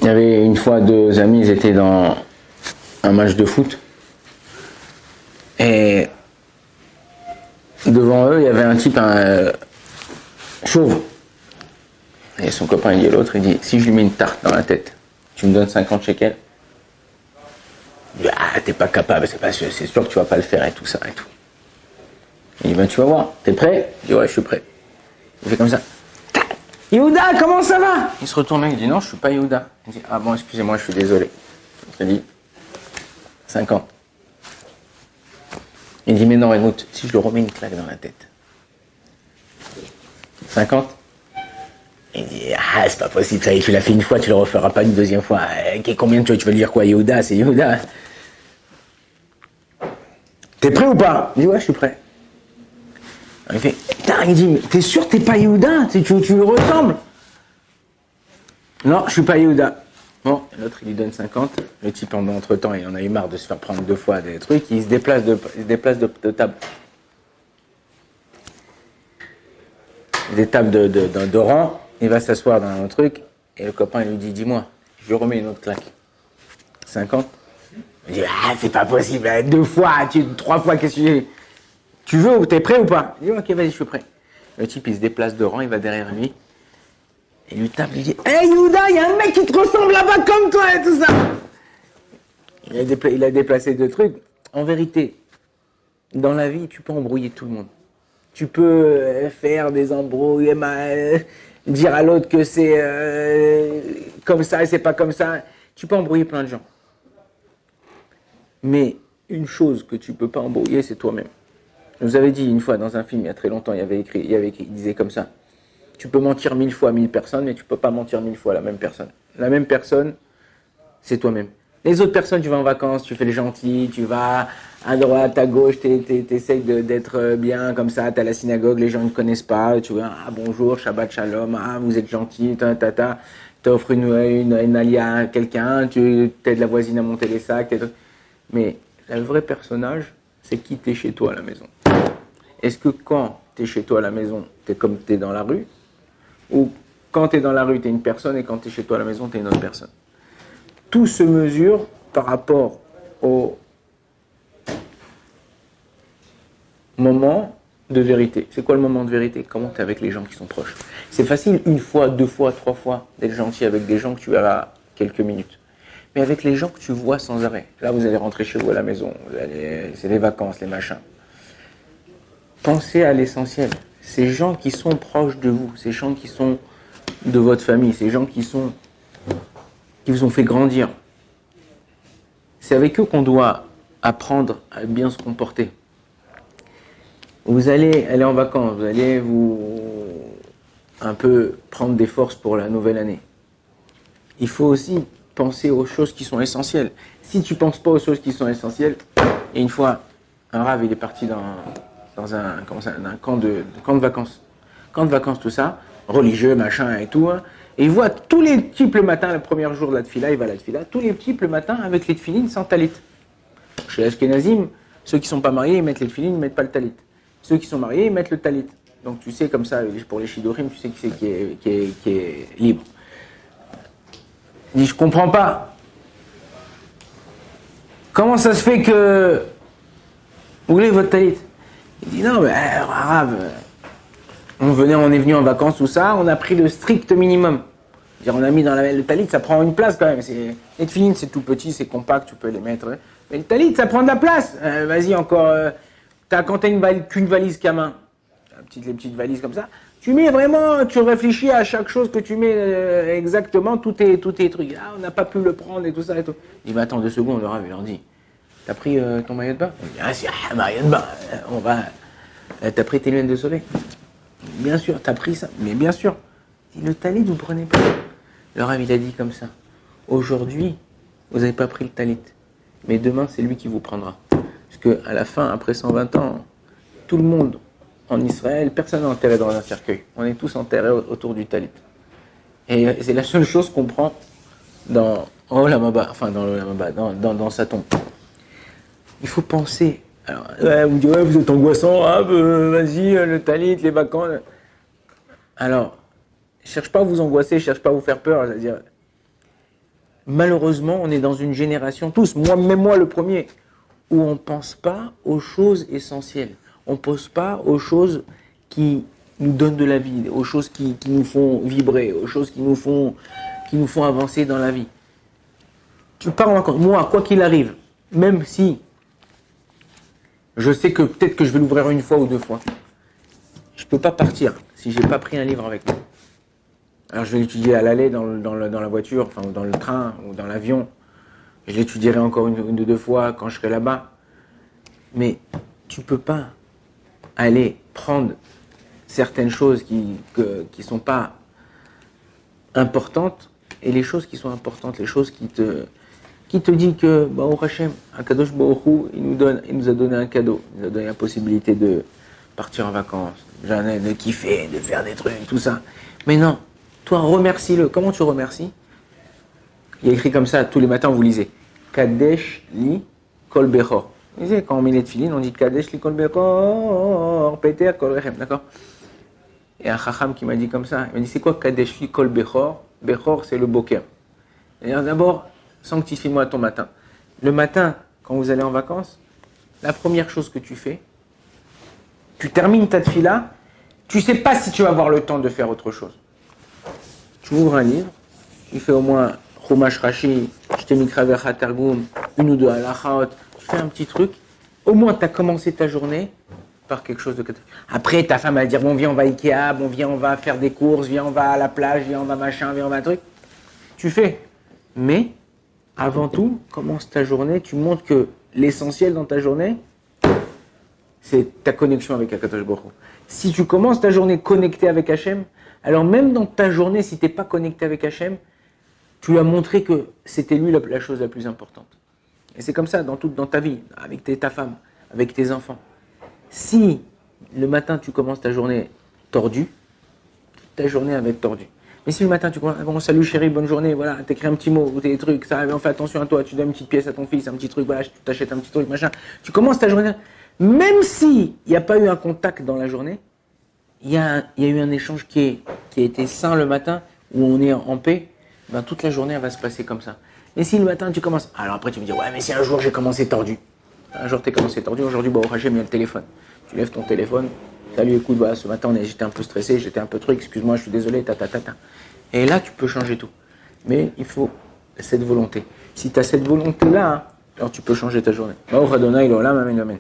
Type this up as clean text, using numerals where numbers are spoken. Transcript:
y avait une fois deux amis, ils étaient dans un match de foot. Et devant eux, il y avait un type chauve. Et son copain, il dit à l'autre, il dit, si je lui mets une tarte dans la tête, tu me donnes 50 shekels? Il dit, ah, t'es pas capable, c'est sûr que tu vas pas le faire et tout ça et tout. Il dit, ben tu vas voir, t'es prêt? Il dit, ouais, je suis prêt. Il fait comme ça. Yehuda, comment ça va? Il se retourne, il dit, non, je suis pas Yehuda. Il dit, ah bon, excusez-moi, je suis désolé. Il dit, 50. Il dit, mais non, écoute, si je le remets une claque dans la tête. 50. Il dit, ah, c'est pas possible, ça y est, tu l'as fait une fois, tu le referas pas une deuxième fois. Combien tu veux dire quoi, Yehuda? C'est Yehuda. T'es prêt ou pas? Il dit, ouais, je suis prêt. Il fait, putain, il dit, mais t'es sûr que t'es pas Yehuda? Tu lui ressembles? Non, je suis pas Yehuda. Bon, l'autre, il lui donne 50. Le type, entre temps, il en a eu marre de se faire prendre deux fois des trucs. Il se déplace de table. Des tables de rang. Il va s'asseoir dans un truc. Et le copain, il lui dit, dis-moi, je lui remets une autre claque. 50. Il dit, ah, c'est pas possible. Deux fois, trois fois, qu'est-ce que tu dis? Tu veux ou t'es prêt ou pas? Il dit, ok, vas-y, je suis prêt. Le type, il se déplace de rang, il va derrière lui. Il lui tape, il dit, hey Yehuda, il y a un mec qui te ressemble là-bas comme toi et tout ça. Il a déplacé deux trucs. En vérité, dans la vie, tu peux embrouiller tout le monde. Tu peux faire des embrouilles, dire à l'autre que c'est comme ça et c'est pas comme ça. Tu peux embrouiller plein de gens. Mais une chose que tu peux pas embrouiller, c'est toi-même. Je vous avais dit une fois dans un film, il y a très longtemps, il disait comme ça. Tu peux mentir 1000 fois à 1000 personnes, mais tu peux pas mentir 1000 fois à la même personne. La même personne, c'est toi-même. Les autres personnes, tu vas en vacances, tu fais le gentil, tu vas à droite, à gauche, t'essayes d'être bien comme ça, t'es à la synagogue, les gens ne te connaissent pas, tu vois, ah bonjour, Shabbat Shalom, ah vous êtes gentil, t'offres une alia à quelqu'un, tu t'aides la voisine à monter les sacs, mais le vrai personnage, c'est qui t'es chez toi à la maison. Est-ce que quand t'es chez toi à la maison, t'es comme t'es dans la rue? Ou quand tu es dans la rue, tu es une personne, et quand tu es chez toi à la maison, tu es une autre personne. Tout se mesure par rapport au moment de vérité. C'est quoi le moment de vérité? Comment tu es avec les gens qui sont proches. C'est facile, une fois, deux fois, trois fois, d'être gentil avec des gens que tu verras quelques minutes. Mais avec les gens que tu vois sans arrêt. Là, vous allez rentrer chez vous à la maison, c'est les vacances, les machins. Pensez à l'essentiel. Ces gens qui sont proches de vous, ces gens qui sont de votre famille, ces gens qui vous ont fait grandir, c'est avec eux qu'on doit apprendre à bien se comporter. Vous allez aller en vacances, vous allez un peu prendre des forces pour la nouvelle année. Il faut aussi penser aux choses qui sont essentielles. Si tu ne penses pas aux choses qui sont essentielles, et une fois, un rave, il est parti dans un camp de vacances. Camp de vacances, tout ça, religieux, machin et tout. Hein, et il voit tous les types le matin, le premier jour de la tfila, il va à la tfila, tous les types le matin avec les tfilines sans talit. Chez les Ashkenazim, ceux qui ne sont pas mariés, ils mettent les tfilines, ils ne mettent pas le talit. Ceux qui sont mariés, ils mettent le talit. Donc tu sais, comme ça, pour les shidurim, tu sais qui est libre. Il dit, je comprends pas. Comment ça se fait que vous voulez votre talit? Il dit non, mais arabe, on est venu en vacances, tout ça, on a pris le strict minimum. On a mis dans le talit, ça prend une place quand même. Les tefilines, c'est tout petit, c'est compact, tu peux les mettre. Mais le talit, ça prend de la place. Vas-y, encore. Quand t'as qu'une valise qu'à main, les petites valises comme ça, tu mets vraiment, tu réfléchis à chaque chose que tu mets exactement, tous tes trucs. Ah, on n'a pas pu le prendre et tout ça et tout. Il dit, mais attends 2 secondes, le rave, il leur dit. T'as pris ton maillot de bain? Il dit, ah si, maillot de bain, t'as pris tes lunettes de soleil? Bien sûr, t'as pris ça, mais bien sûr. Il dit, le talit, vous prenez pas. Le rave, il a dit comme ça. Aujourd'hui, vous n'avez pas pris le talit, mais demain, c'est lui qui vous prendra. Parce qu'à la fin, après 120 ans, tout le monde en Israël, personne n'est enterré dans un cercueil. On est tous enterrés autour du talit. Et c'est la seule chose qu'on prend dans sa tombe. Il faut penser. Alors, vous dites, vous êtes angoissant, vas-y, le talit, les vacances. Alors, je ne cherche pas à vous angoisser, je ne cherche pas à vous faire peur. C'est-à-dire, malheureusement, on est dans une génération, tous, même moi le premier, où on ne pense pas aux choses essentielles. On ne pense pas aux choses qui nous donnent de la vie, aux choses qui nous font vibrer, aux choses qui nous font avancer dans la vie. Tu pars en vacances. Moi, quoi qu'il arrive, même si je sais que peut-être que je vais l'ouvrir une fois ou deux fois, je ne peux pas partir si je n'ai pas pris un livre avec moi. Alors je vais l'étudier à l'aller dans la voiture, enfin dans le train ou dans l'avion. Je l'étudierai encore une ou deux fois quand je serai là-bas. Mais tu ne peux pas aller prendre certaines choses qui sont pas importantes et les choses qui sont importantes, les choses qui te dit que Baruch Hashem, Akadosh Baruch Hu, il nous a donné un cadeau, il nous a donné la possibilité de partir en vacances, de kiffer, de faire des trucs, tout ça. Mais non, toi remercie-le. Comment tu remercies? Il y a écrit comme ça, tous les matins vous lisez Kadesh li kol bechor. Vous lisez, quand on met les tefilines, on dit Kadesh li kol bechor, Peter kol rechem, d'accord? Il y a un chacham qui m'a dit comme ça, il m'a dit c'est quoi Kadesh li kol bechor? Bechor c'est le boker. D'abord, sanctifie-moi ton matin. Le matin, quand vous allez en vacances, la première chose que tu fais, tu termines ta tefila, tu sais pas si tu vas avoir le temps de faire autre chose. Tu ouvres un livre, tu fais au moins Chumash Rashi, Shte Mikra Vercha Targum, une ou deux halachot, tu fais un petit truc, au moins tu as commencé ta journée par quelque chose de... Après, ta femme va dire, bon viens on va à Ikea, bon viens on va faire des courses, viens on va à la plage, viens on va machin, viens on va un truc. Tu fais. Mais, avant tout, commence ta journée, tu montres que l'essentiel dans ta journée, c'est ta connexion avec Akadosh Baruch Hu. Si tu commences ta journée connectée avec Hachem, alors même dans ta journée, si tu n'es pas connecté avec Hachem, tu lui as montré que c'était lui la chose la plus importante. Et c'est comme ça dans ta vie, avec ta femme, avec tes enfants. Si le matin tu commences ta journée tordue, ta journée va être tordue. Mais si le matin tu commences, bon salut chérie, bonne journée, voilà, t'écris un petit mot ou des trucs, ça on fait attention à toi, tu donnes une petite pièce à ton fils, un petit truc, voilà, tu t'achètes un petit truc, machin. Tu commences ta journée, même si il n'y a pas eu un contact dans la journée, il y a eu un échange qui a été sain le matin, où on est en paix, ben toute la journée elle va se passer comme ça. Mais si le matin tu commences, alors après tu me dis ouais mais si un jour j'ai commencé tordu, un jour t'es commencé tordu, aujourd'hui bon j'ai mis le téléphone, tu lèves ton téléphone, salut écoute voilà ce matin j'étais un peu stressé, j'étais un peu truc, excuse-moi je suis désolé, et là tu peux changer tout. Mais il faut cette volonté. Si tu as cette volonté là, alors tu peux changer ta journée. Baruch Adonai l'olam, amen, amen.